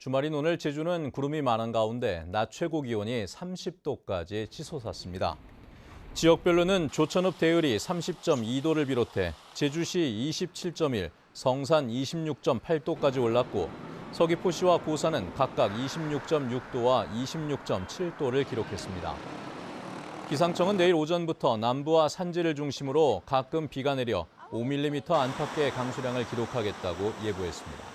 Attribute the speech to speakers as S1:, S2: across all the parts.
S1: 주말인 오늘 제주는 구름이 많은 가운데 낮 최고 기온이 30도까지 치솟았습니다. 지역별로는 조천읍 대을이 30.2도를 비롯해 제주시 27.1, 성산 26.8도까지 올랐고 서귀포시와 고산은 각각 26.6도와 26.7도를 기록했습니다. 기상청은 내일 오전부터 남부와 산지를 중심으로 가끔 비가 내려 5mm 안팎의 강수량을 기록하겠다고 예보했습니다.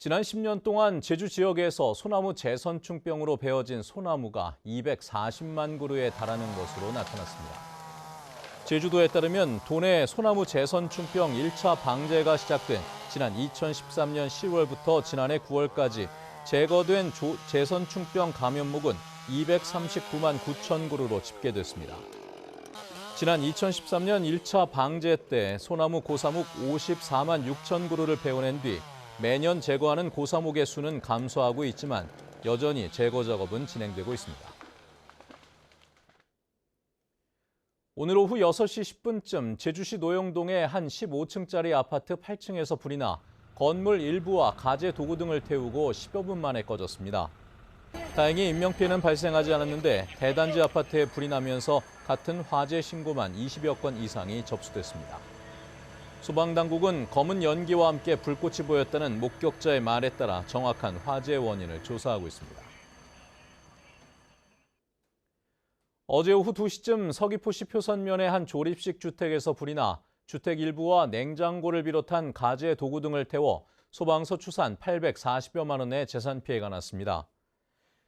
S1: 지난 10년 동안 제주 지역에서 소나무 재선충병으로 베어진 소나무가 240만 그루에 달하는 것으로 나타났습니다. 제주도에 따르면 도내 소나무 재선충병 1차 방제가 시작된 지난 2013년 10월부터 지난해 9월까지 제거된 재선충병 감염목은 239만 9천 그루로 집계됐습니다. 지난 2013년 1차 방제 때 소나무 고사목 54만 6천 그루를 베어낸 뒤 매년 제거하는 고사목의 수는 감소하고 있지만 여전히 제거 작업은 진행되고 있습니다. 오늘 오후 6시 10분쯤 제주시 노영동의 한 15층짜리 아파트 8층에서 불이 나 건물 일부와 가재 도구 등을 태우고 10여 분 만에 꺼졌습니다. 다행히 인명피해는 발생하지 않았는데 대단지 아파트에 불이 나면서 같은 화재 신고만 20여 건 이상이 접수됐습니다. 소방당국은 검은 연기와 함께 불꽃이 보였다는 목격자의 말에 따라 정확한 화재 원인을 조사하고 있습니다. 어제 오후 2시쯤 서귀포시 표선면의 한 조립식 주택에서 불이 나 주택 일부와 냉장고를 비롯한 가재 도구 등을 태워 소방서 추산 840여만 원의 재산 피해가 났습니다.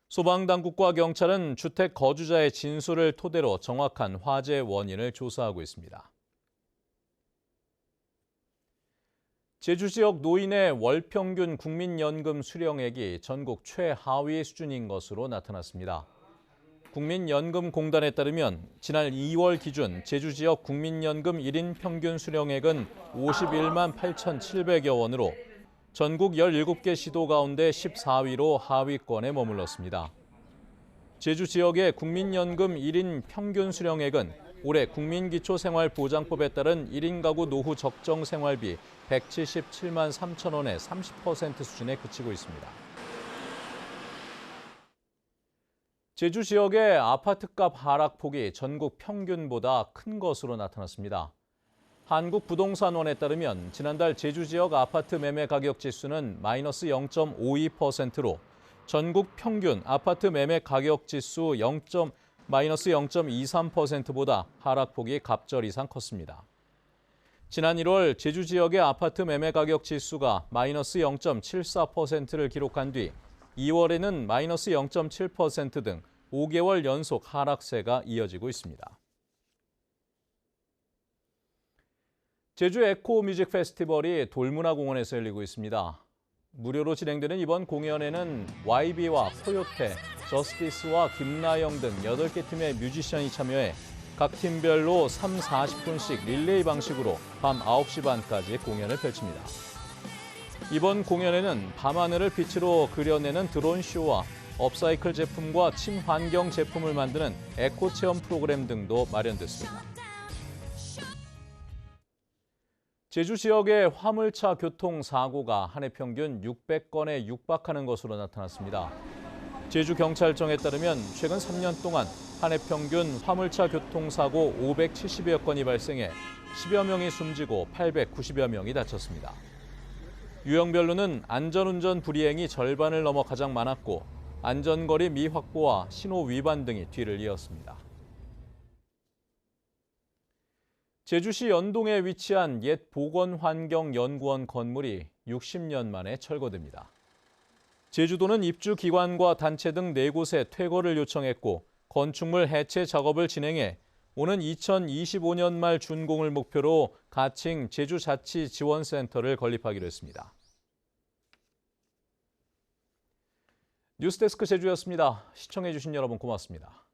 S1: 소방당국과 경찰은 주택 거주자의 진술을 토대로 정확한 화재 원인을 조사하고 있습니다. 제주 지역 노인의 월 평균 국민연금 수령액이 전국 최하위 수준인 것으로 나타났습니다. 국민연금공단에 따르면 지난 2월 기준 제주 지역 국민연금 1인 평균 수령액은 51만 8,700여 원으로 전국 17개 시도 가운데 14위로 하위권에 머물렀습니다. 제주 지역의 국민연금 1인 평균 수령액은 올해 국민기초생활보장법에 따른 1인 가구 노후 적정 생활비 177만 3천 원의 30% 수준에 그치고 있습니다. 제주 지역의 아파트값 하락폭이 전국 평균보다 큰 것으로 나타났습니다. 한국부동산원에 따르면 지난달 제주 지역 아파트 매매 가격 지수는 마이너스 0.52%로 전국 평균 아파트 매매 가격 지수 마이너스 0.23%보다 하락폭이 갑절 이상 컸습니다. 지난 1월 제주 지역의 아파트 매매 가격 지수가 마이너스 0.74%를 기록한 뒤 2월에는 마이너스 0.7% 등 5개월 연속 하락세가 이어지고 있습니다. 제주 에코 뮤직 페스티벌이 돌문화공원에서 열리고 있습니다. 무료로 진행되는 이번 공연에는 YB와 코요테, 저스티스와 김나영 등 8개 팀의 뮤지션이 참여해 각 팀별로 3, 40분씩 릴레이 방식으로 밤 9시 반까지 공연을 펼칩니다. 이번 공연에는 밤하늘을 빛으로 그려내는 드론쇼와 업사이클 제품과 친환경 제품을 만드는 에코 체험 프로그램 등도 마련됐습니다. 제주 지역의 화물차 교통사고가 한 해 평균 600건에 육박하는 것으로 나타났습니다. 제주경찰청에 따르면 최근 3년 동안 한 해 평균 화물차 교통사고 570여 건이 발생해 10여 명이 숨지고 890여 명이 다쳤습니다. 유형별로는 안전운전 불이행이 절반을 넘어 가장 많았고 안전거리 미확보와 신호 위반 등이 뒤를 이었습니다. 제주시 연동에 위치한 옛 보건환경연구원 건물이 60년 만에 철거됩니다. 제주도는 입주기관과 단체 등 4곳에 퇴거를 요청했고 건축물 해체 작업을 진행해 오는 2025년 말 준공을 목표로 가칭 제주자치지원센터를 건립하기로 했습니다. 뉴스데스크 제주였습니다. 시청해 주신 여러분 고맙습니다.